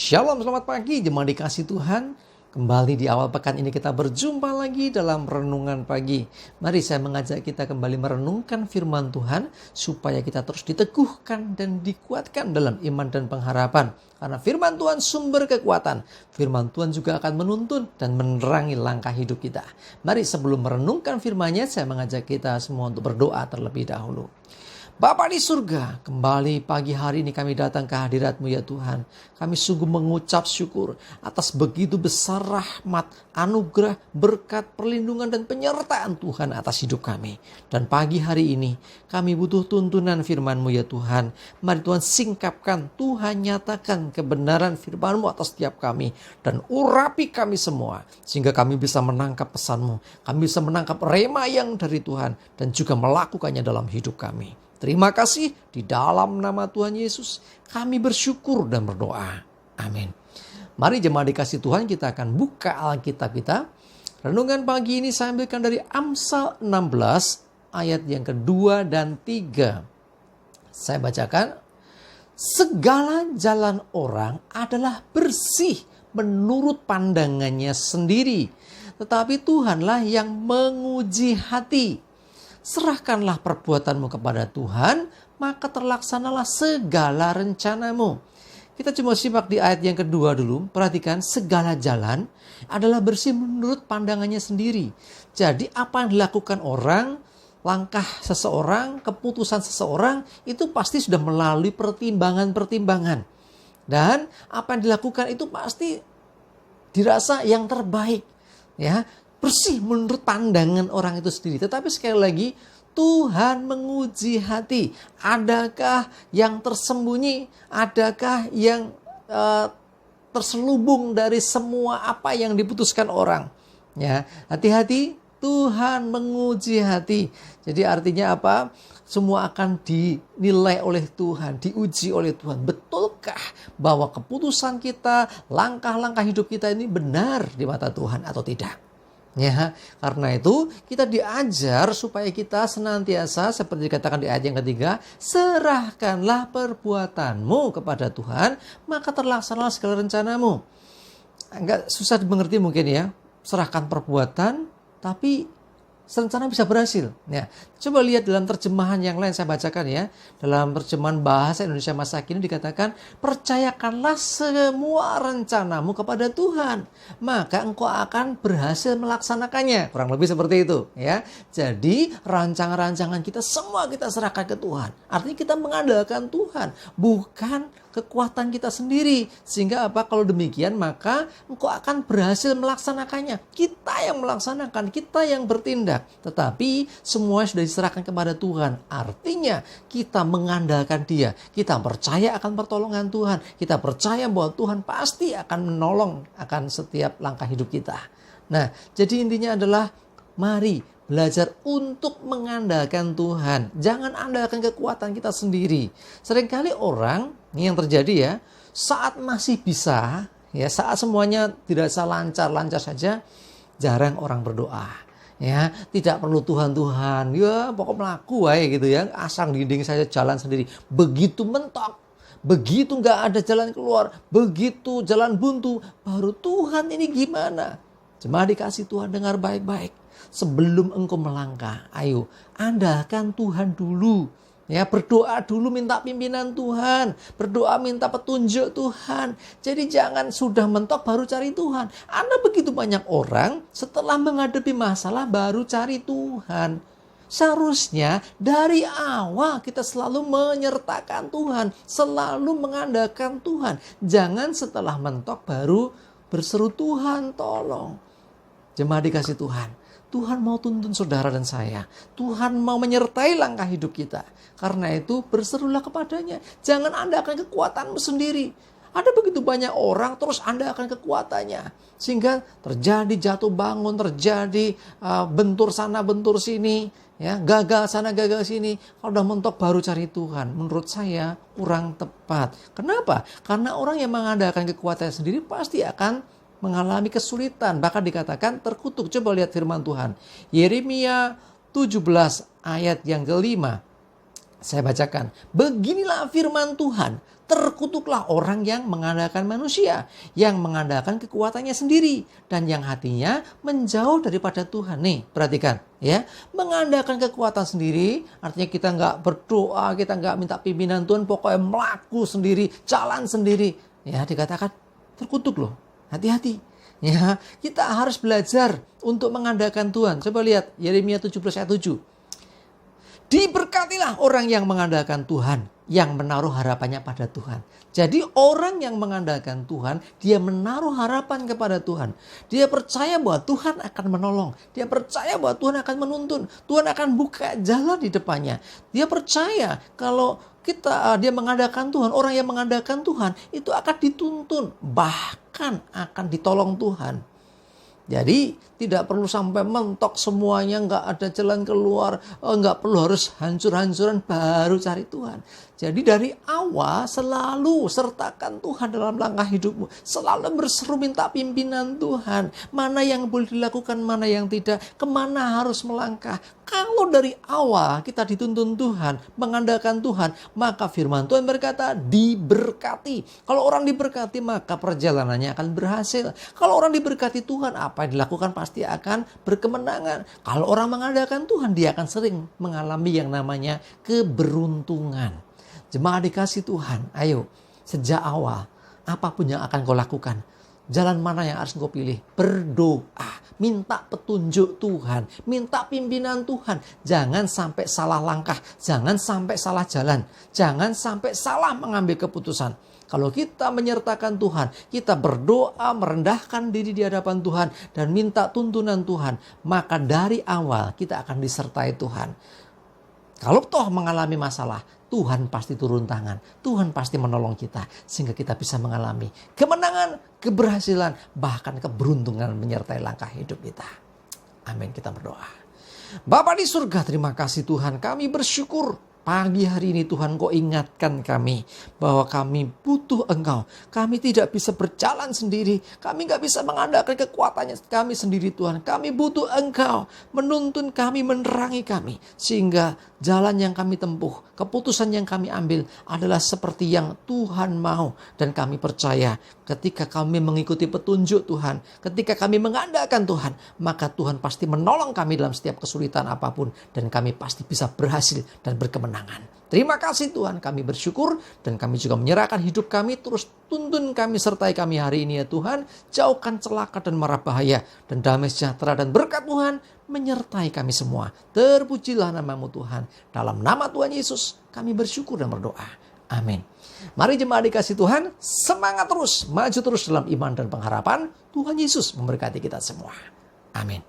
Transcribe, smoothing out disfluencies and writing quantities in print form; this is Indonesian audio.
Shalom, selamat pagi jemaat dikasih Tuhan. Kembali di awal pekan ini kita berjumpa lagi dalam renungan pagi. Mari saya mengajak kita kembali merenungkan firman Tuhan supaya kita terus diteguhkan dan dikuatkan dalam iman dan pengharapan. Karena firman Tuhan sumber kekuatan. Firman Tuhan juga akan menuntun dan menerangi langkah hidup kita. Mari sebelum merenungkan firman-Nya, saya mengajak kita semua untuk berdoa terlebih dahulu. Bapa di surga, kembali pagi hari ini kami datang ke hadirat-Mu ya Tuhan. Kami sungguh mengucap syukur atas begitu besar rahmat, anugerah, berkat, perlindungan dan penyertaan Tuhan atas hidup kami. Dan pagi hari ini kami butuh tuntunan firman-Mu ya Tuhan. Mari Tuhan singkapkan, Tuhan nyatakan kebenaran firman-Mu atas setiap kami. Dan urapi kami semua sehingga kami bisa menangkap pesan-Mu. Kami bisa menangkap rema yang dari Tuhan dan juga melakukannya dalam hidup kami. Terima kasih di dalam nama Tuhan Yesus kami bersyukur dan berdoa. Amin. Mari jemaat dikasih Tuhan, kita akan buka Alkitab kita. Renungan pagi ini saya ambilkan dari Amsal 16 ayat yang kedua dan 3. Saya bacakan. Segala jalan orang adalah bersih menurut pandangannya sendiri, tetapi Tuhanlah yang menguji hati. Serahkanlah perbuatanmu kepada Tuhan, maka terlaksanalah segala rencanamu. Kita cuma simak di ayat yang kedua dulu. Perhatikan, segala jalan adalah bersih menurut pandangannya sendiri. Jadi apa yang dilakukan orang, langkah seseorang, keputusan seseorang, itu pasti sudah melalui pertimbangan-pertimbangan. Dan apa yang dilakukan itu pasti dirasa yang terbaik. Ya, bersih menurut pandangan orang itu sendiri. Tetapi sekali lagi, Tuhan menguji hati. Adakah yang tersembunyi? Adakah yang terselubung dari semua apa yang diputuskan orang? Ya, hati-hati, Tuhan menguji hati. Jadi artinya apa? Semua akan dinilai oleh Tuhan, diuji oleh Tuhan. Betulkah bahwa keputusan kita, langkah-langkah hidup kita ini benar di mata Tuhan atau tidak? Ya, karena itu kita diajar supaya kita senantiasa seperti dikatakan di ayat yang ketiga, serahkanlah perbuatanmu kepada Tuhan, maka terlaksanalah segala rencanamu. Agak susah dimengerti mungkin ya, serahkan perbuatan tapi rencana bisa berhasil. Ya, coba lihat dalam terjemahan yang lain, saya bacakan ya. Dalam terjemahan bahasa Indonesia masa kini dikatakan, percayakanlah semua rencanamu kepada Tuhan, maka engkau akan berhasil melaksanakannya. Kurang lebih seperti itu ya. Jadi rancangan-rancangan kita semua kita serahkan ke Tuhan. Artinya kita mengandalkan Tuhan, bukan kekuatan kita sendiri. Sehingga apa? Kalau demikian maka engkau akan berhasil melaksanakannya. Kita yang melaksanakan, kita yang bertindak. Tetapi semua sudah diserahkan kepada Tuhan. Artinya kita mengandalkan Dia. Kita percaya akan pertolongan Tuhan. Kita percaya bahwa Tuhan pasti akan menolong akan setiap langkah hidup kita. Nah, jadi intinya adalah mari belajar untuk mengandalkan Tuhan. Jangan andalkan kekuatan kita sendiri. Seringkali orang, ini yang terjadi ya, saat masih bisa, ya saat semuanya dirasa lancar-lancar saja, jarang orang berdoa. Ya, tidak perlu Tuhan, ya pokok melaku aja gitu ya, asang dinding saja jalan sendiri. Begitu mentok, begitu nggak ada jalan keluar, begitu jalan buntu, baru Tuhan ini gimana? Jemaat dikasih Tuhan, dengar baik-baik. Sebelum engkau melangkah, ayo andalkan Tuhan dulu. Ya, berdoa dulu, minta pimpinan Tuhan, berdoa minta petunjuk Tuhan. Jadi jangan sudah mentok baru cari Tuhan. Ada begitu banyak orang setelah menghadapi masalah baru cari Tuhan. Seharusnya dari awal kita selalu menyertakan Tuhan, selalu mengandalkan Tuhan. Jangan setelah mentok baru berseru Tuhan tolong. Jemaat dikasih Tuhan, Tuhan mau tuntun saudara dan saya. Tuhan mau menyertai langkah hidup kita. Karena itu berserulah kepadanya. Jangan andalkan kekuatanmu sendiri. Ada begitu banyak orang terus andalkan kekuatannya. Sehingga terjadi jatuh bangun, terjadi bentur sana bentur sini. Ya, gagal sana gagal sini. Kalau udah mentok baru cari Tuhan. Menurut saya kurang tepat. Kenapa? Karena orang yang mengandalkan kekuatannya sendiri pasti akan mengalami kesulitan, bahkan dikatakan terkutuk. Coba lihat firman Tuhan. Yeremia 17 ayat yang kelima. Saya bacakan, beginilah firman Tuhan, terkutuklah orang yang mengandalkan manusia, yang mengandalkan kekuatannya sendiri, dan yang hatinya menjauh daripada Tuhan. Nih, perhatikan ya, mengandalkan kekuatan sendiri, artinya kita nggak berdoa, kita nggak minta pimpinan Tuhan, pokoknya melaku sendiri, jalan sendiri. Ya, dikatakan terkutuk loh, hati-hati. Ya, kita harus belajar untuk mengandalkan Tuhan. Coba lihat Yeremia 17 ayat 7. Diberkatilah orang yang mengandalkan Tuhan, yang menaruh harapannya pada Tuhan. Jadi orang yang mengandalkan Tuhan, dia menaruh harapan kepada Tuhan. Dia percaya bahwa Tuhan akan menolong. Dia percaya bahwa Tuhan akan menuntun. Tuhan akan buka jalan di depannya. Dia percaya kalau dia mengandalkan Tuhan, orang yang mengandalkan Tuhan itu akan dituntun, bahkan akan ditolong Tuhan. Jadi tidak perlu sampai mentok semuanya, nggak ada jalan keluar, nggak perlu harus hancur-hancuran baru cari Tuhan. Jadi dari awal selalu sertakan Tuhan dalam langkah hidupmu. Selalu berseru minta pimpinan Tuhan. Mana yang boleh dilakukan, mana yang tidak. Kemana harus melangkah. Kalau dari awal kita dituntun Tuhan, mengandalkan Tuhan, maka firman Tuhan berkata diberkati. Kalau orang diberkati maka perjalanannya akan berhasil. Kalau orang diberkati Tuhan, apa yang dilakukan pasti akan berkemenangan. Kalau orang mengandalkan Tuhan, dia akan sering mengalami yang namanya keberuntungan. Jemaat dikasih Tuhan, ayo sejak awal apapun yang akan kau lakukan, jalan mana yang harus kau pilih, berdoa, minta petunjuk Tuhan, minta pimpinan Tuhan. Jangan sampai salah langkah, jangan sampai salah jalan, jangan sampai salah mengambil keputusan. Kalau kita menyertakan Tuhan, kita berdoa, merendahkan diri di hadapan Tuhan, dan minta tuntunan Tuhan, maka dari awal kita akan disertai Tuhan. Kalau toh mengalami masalah, Tuhan pasti turun tangan. Tuhan pasti menolong kita. Sehingga kita bisa mengalami kemenangan, keberhasilan, bahkan keberuntungan menyertai langkah hidup kita. Amin, kita berdoa. Bapa di surga, terima kasih Tuhan. Kami bersyukur pagi hari ini Tuhan Kau ingatkan kami bahwa kami butuh Engkau. Kami tidak bisa berjalan sendiri. Kami gak bisa mengandalkan kekuatannya kami sendiri Tuhan. Kami butuh Engkau menuntun kami, menerangi kami. Sehingga jalan yang kami tempuh, keputusan yang kami ambil adalah seperti yang Tuhan mau. Dan kami percaya ketika kami mengikuti petunjuk Tuhan, ketika kami mengandalkan Tuhan, maka Tuhan pasti menolong kami dalam setiap kesulitan apapun. Dan kami pasti bisa berhasil dan berkemenangan. Terima kasih Tuhan, kami bersyukur dan kami juga menyerahkan hidup kami. Terus tuntun kami, sertai kami hari ini ya Tuhan. Jauhkan celaka dan mara bahaya, dan damai sejahtera dan berkat Tuhan menyertai kami semua. Terpujilah nama-Mu Tuhan. Dalam nama Tuhan Yesus kami bersyukur dan berdoa. Amin. Mari jemaat dikasih Tuhan, semangat terus, maju terus dalam iman dan pengharapan. Tuhan Yesus memberkati kita semua. Amin.